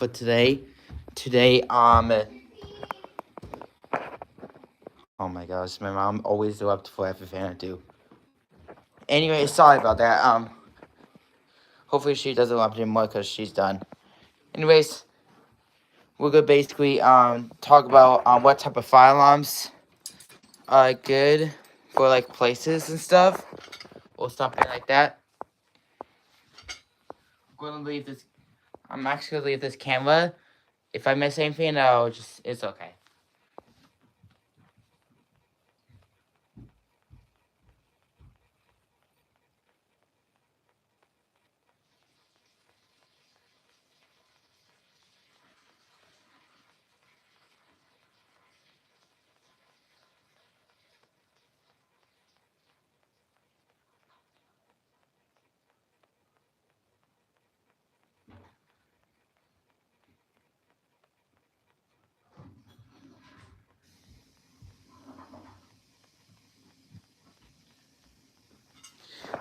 But today, oh my gosh, my mom always interrupts for everything I do. Anyway, sorry about that. Hopefully she doesn't interrupt anymore because she's done. Anyways, we're gonna basically talk about what type of fire alarms are good for like places and stuff or something like that. I'm actually gonna leave this camera. If I miss anything, it's okay.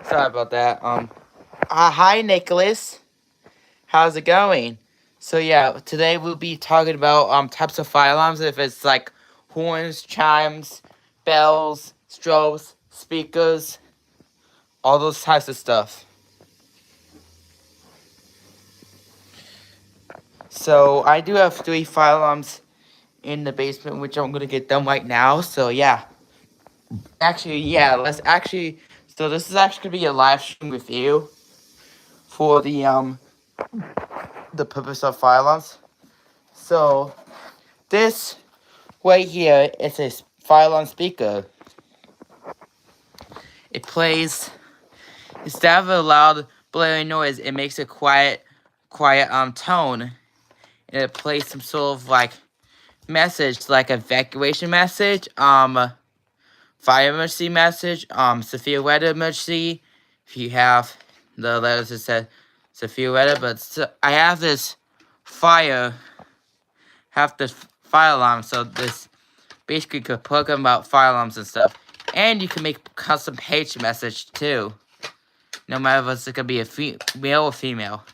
Sorry about that. Hi Nicholas. How's it going? So yeah, today we'll be talking about types of fire alarms. If it's like horns, chimes, bells, strobes, speakers, all those types of stuff. So I do have 3 fire alarms in the basement, which I'm gonna get done right now. So yeah, actually yeah, let's actually. So this is actually gonna be a live stream with you for the purpose of fire alarms. So this right here is a fire alarm speaker. It plays instead of a loud blaring noise, it makes a quiet tone, and it plays some sort of like message, like evacuation message, fire emergency message, severe weather emergency. If you have the letters that said severe weather, but I have this fire alarm, so this basically could program about fire alarms and stuff. And you can make custom page message too, no matter if it's gonna be a male or female.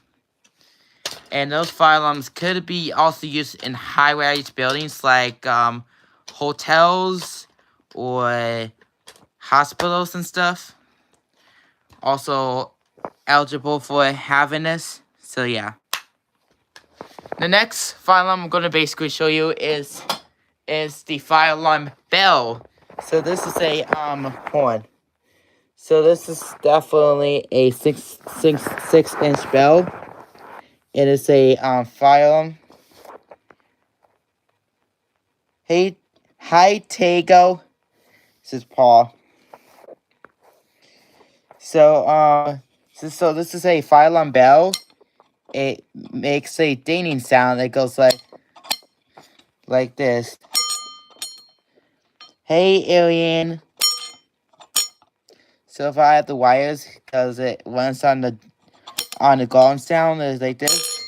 And those fire alarms could be also used in high-rise buildings like hotels or hospitals and stuff. Also eligible for having this. So yeah. The next fire alarm I'm gonna basically show you is the fire alarm bell. So this is a horn. So this is definitely a 6-inch bell. It is a fire alarm. Hey, hi Tago. This is Paul. So so this is a fire alarm bell. It makes a dinging sound that goes like this. Hey alien. So if I have the wires, because it runs on the gong sound, is like this.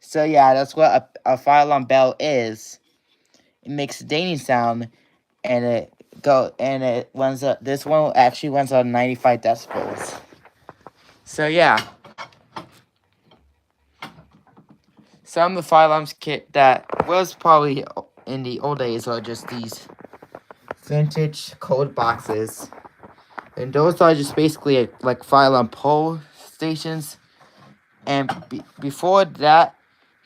So yeah, that's what a fire alarm bell is. It makes a dinging sound, and it runs up. This one actually runs on 95 decibels. So yeah, some of the fire alarms kit that was probably in the old days are just these vintage code boxes, and those are just basically like fire alarm pole stations. And before that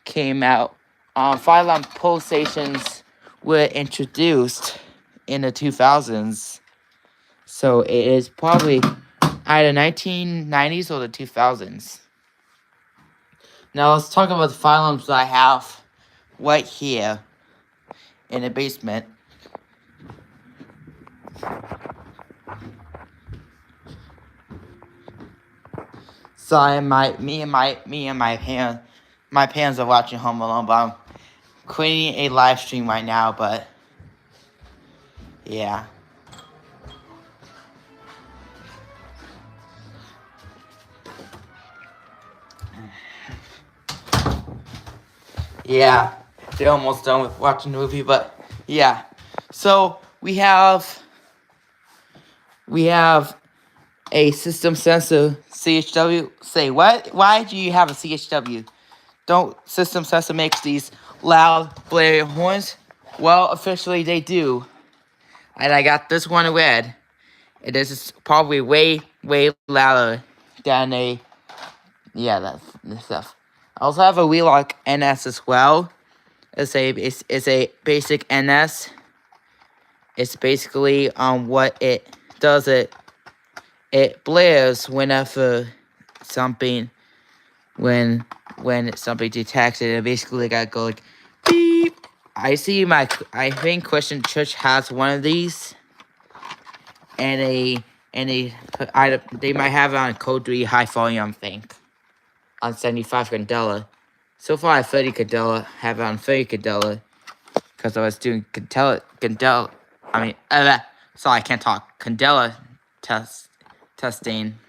came out, fire alarm pole stations were introduced in the 2000s. So it is probably either 1990s or the 2000s. Now let's talk about the fire alarms that I have right here in the basement. Sorry, my parents are watching Home Alone, but I'm creating a live stream right now. But yeah. Yeah, they're almost done with watching the movie, but yeah. So we have a system sensor CHW. Say what? Why do you have a CHW? Don't system sensor makes these loud blaring horns? Well, officially they do. And I got this one red. And this is probably way louder than a this stuff. I also have a Wheelock NS as well. It's a basic NS. It's basically what it does. It blares whenever something when something detects it. Basically gotta go like beep. I think Christian Church has one of these, and they might have it on code 3 high volume, I think, on 75 candela. So far, I have 30 candela. Have it on 30 candela because I was doing candela. I mean, sorry, I can't talk. Candela testing.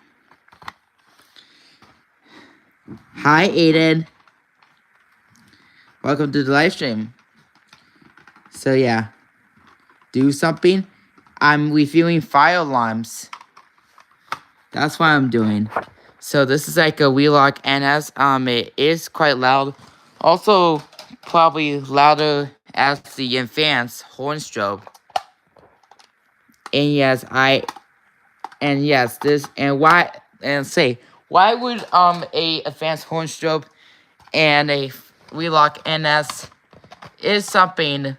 Hi, Aiden. Welcome to the live stream. So yeah, do something. I'm reviewing fire alarms. That's what I'm doing. So this is like a Wheelock NS. It is quite loud. Also, probably louder as the advanced horn strobe. And why would a advanced horn strobe and a Wheelock NS is something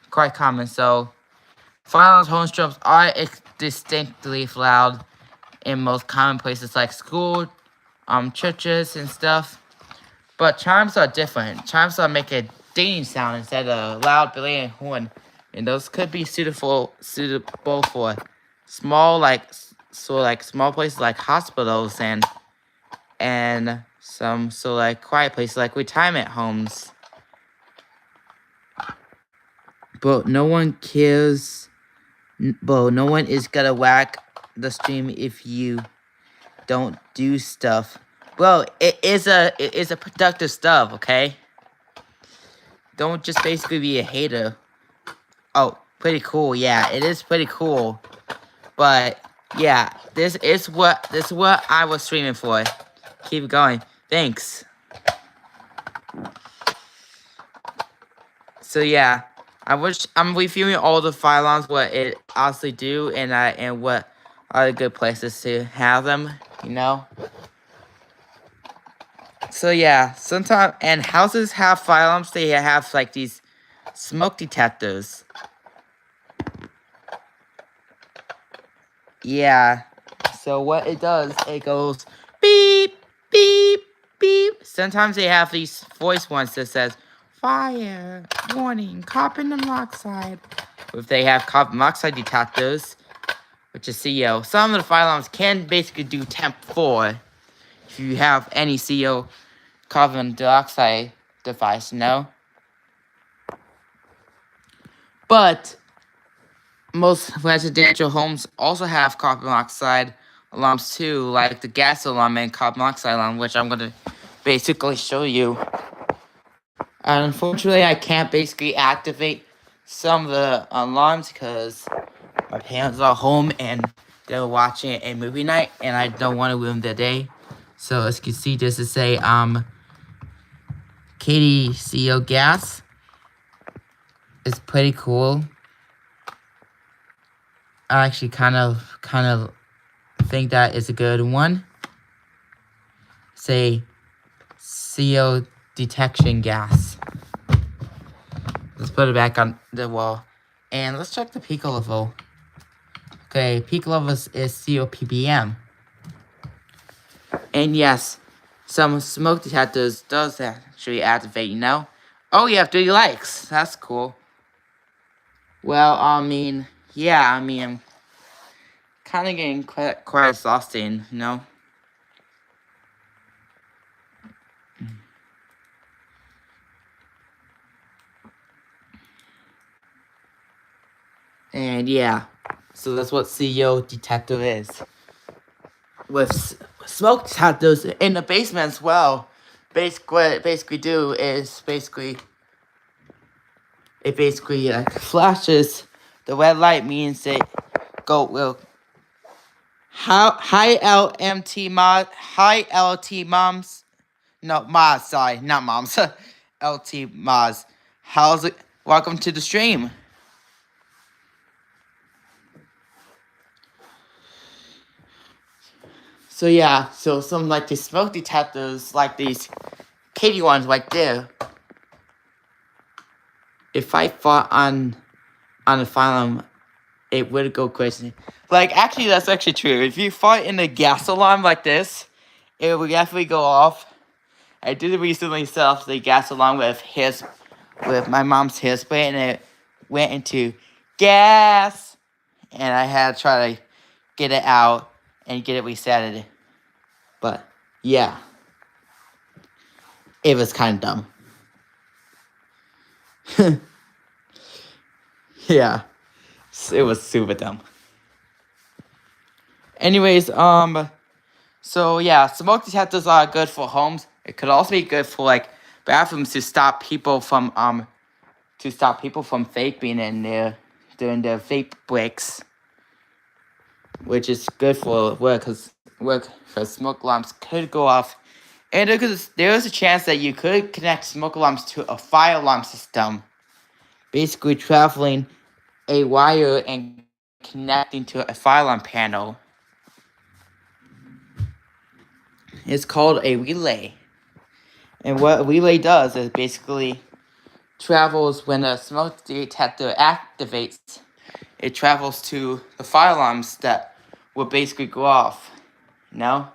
quite common. So fire horn strobes are distinctly loud in most common places like school, churches and stuff. But chimes are different. Chimes are make a dinging sound instead of a loud blaring horn, and those could be suitable for small small places like hospitals and some quiet places like retirement homes. But no one cares. But no one is gonna whack the stream if you don't do stuff. Well, it is a productive stuff, okay? Don't just basically be a hater. Oh, pretty cool. Yeah, it is pretty cool. But yeah, this is what I was streaming for. Keep going. Thanks. So yeah, I'm reviewing all the fire alarms, what it honestly do, and what are the good places to have them, you know. So yeah, sometimes and houses have fire alarms. They have like these smoke detectors. Yeah. So what it does, it goes beep beep beep. Sometimes they have these voice ones that says fire warning carbon monoxide. If they have carbon monoxide detectors, which is CO, some of the fire alarms can basically do temp 4. If you have any CO carbon dioxide device, no. But most residential homes also have carbon monoxide alarms too, like the gas alarm and carbon monoxide alarm, which I'm gonna basically show you. And unfortunately, I can't basically activate some of the alarms because my parents are home and they're watching a movie night, and I don't want to ruin their day. So as you can see, this is a KDCO gas. It's pretty cool. I actually kind of think that is a good one. Say CO detection gas. Let's put it back on the wall. And let's check the peak level. Okay, peak level is CO ppm. And yes, some smoke detectors does actually activate, you know? Oh, you have 30 likes. That's cool. Well, I'm kind of getting quite exhausting, you know? And yeah, so that's what CO detector is. With smoke detectors in the basement as well, what it basically do is it basically like flashes. The red light means it will How hi LMT mod hi LT moms. No mods, sorry, not moms. LT mods. How's it? Welcome to the stream. So yeah, so some like the smoke detectors, like these kitty ones right there. If I fought on the phylum, it would go crazy. Like actually, that's actually true. If you fought in a gas alarm like this, it would definitely go off. I did recently set off the gas alarm with my mom's hairspray, and it went into gas, and I had to try to get it out and get it resetted. But yeah, it was kind of dumb. Yeah, it was super dumb. Anyways, so yeah, smoke detectors are good for homes. It could also be good for like bathrooms to stop people from vaping in there during their vape breaks, which is good for work because smoke alarms could go off, and there is a chance that you could connect smoke alarms to a fire alarm system, basically traveling a wire and connecting to a fire alarm panel. It's called a relay. And what a relay does is basically travels when a smoke detector activates. It travels to the fire alarms that will basically go off. You know?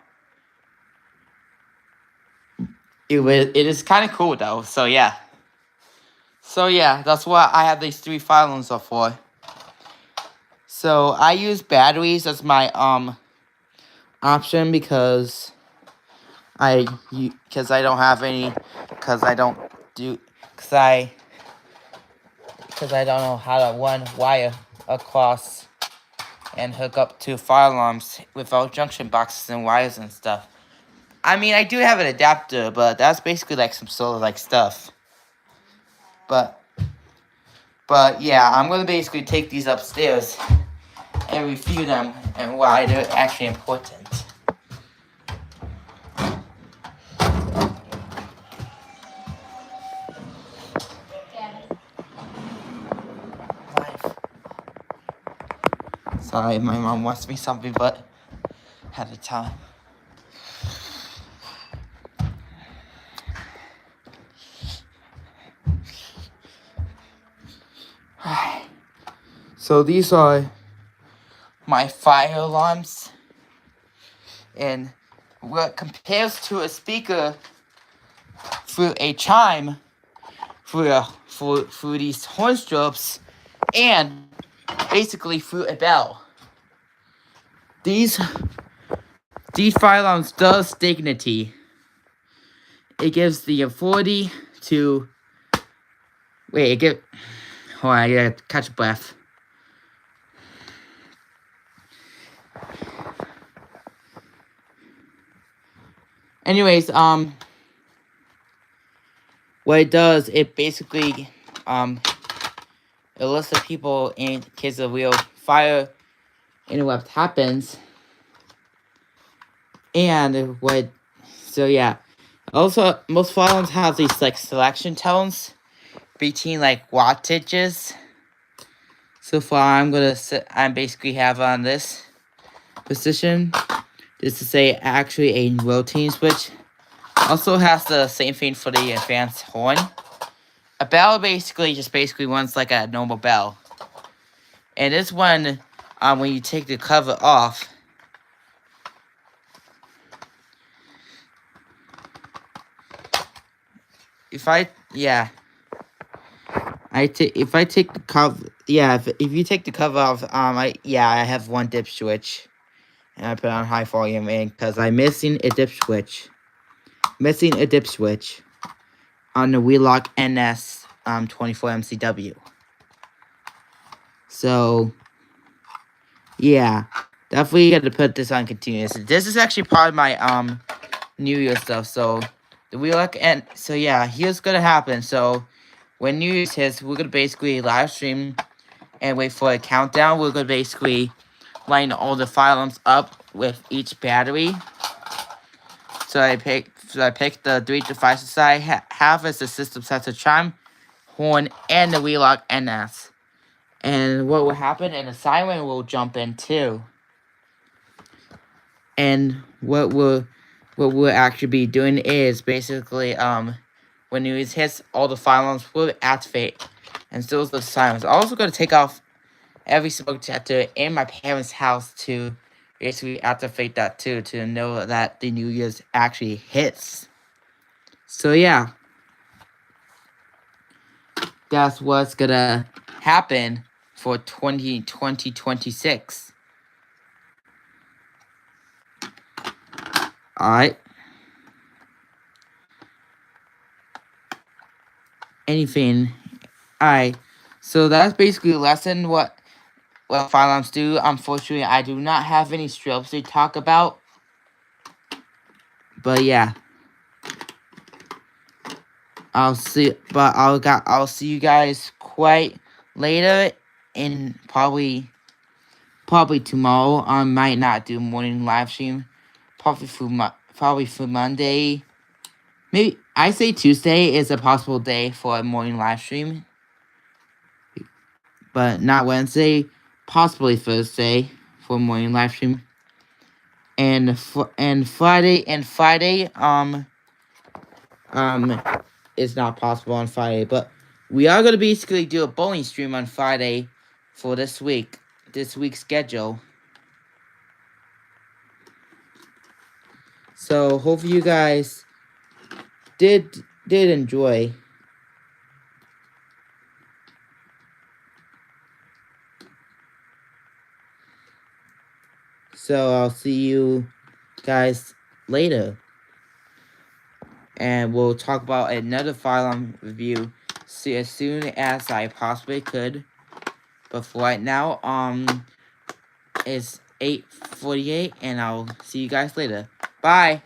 It is kind of cool though. So yeah. That's what I have these 3 fire alarms up for. So I use batteries as my option because I don't have any, because I don't know how to run wire across and hook up to fire alarms without junction boxes and wires and stuff. I mean, I do have an adapter, but that's basically like some solar like stuff. But yeah, I'm gonna basically take these upstairs and review them and why they're actually important. Sorry, my mom wants me something, but had to tell. So these are my fire alarms, and what compares to a speaker through a chime through these horn strobes, and basically through a bell. These fire alarms does dignity. It gives the authority to hold on, I gotta catch a breath. Anyways, what it does, it basically alerts the people in case a real fire interrupt happens. And also most fire alarms have these like selection tones between like wattages. So far, I'm basically have on this position. This is actually a rotating switch. Also has the same thing for the advanced horn. A bell basically runs like a normal bell. And this one, when you take the cover off, if you take the cover off, I have one dip switch, and I put it on high volume, and because I'm missing a dip switch on the Wheelock NS 24 MCW. So yeah, definitely got to put this on continuous. This is actually part of my New Year stuff. So the Wheelock here's gonna happen. So when New Year's hits, we're gonna basically live stream and wait for a countdown. We're gonna basically line all the fire alarms up with each battery. So I picked the 3 devices I have as the system sensor, chime, horn, and the relock NS. And what will happen? And the siren will jump in too. And what we'll actually be doing is basically when it hits, all the fire alarms will activate, and so is the sirens. I'm also going to take off every smoke detector in my parents' house to basically activate that too, to know that the New Year's actually hits. So yeah, that's what's gonna happen for 2026. Alright. Anything. Alright. So that's basically a lesson what fire alarms do. Unfortunately, I do not have any strobes to talk about. But yeah. I'll see you guys quite later, in probably tomorrow. I might not do morning live stream. Probably for Monday. Maybe I say Tuesday is a possible day for a morning live stream, but not Wednesday. Possibly Thursday for a morning live stream. And Friday is not possible on Friday, but we are gonna basically do a bowling stream on Friday for this week's schedule. So hopefully you guys did enjoy. So I'll see you guys later. And we'll talk about another fire alarm review as soon as I possibly could. But for right now, it's 8:48, and I'll see you guys later. Bye!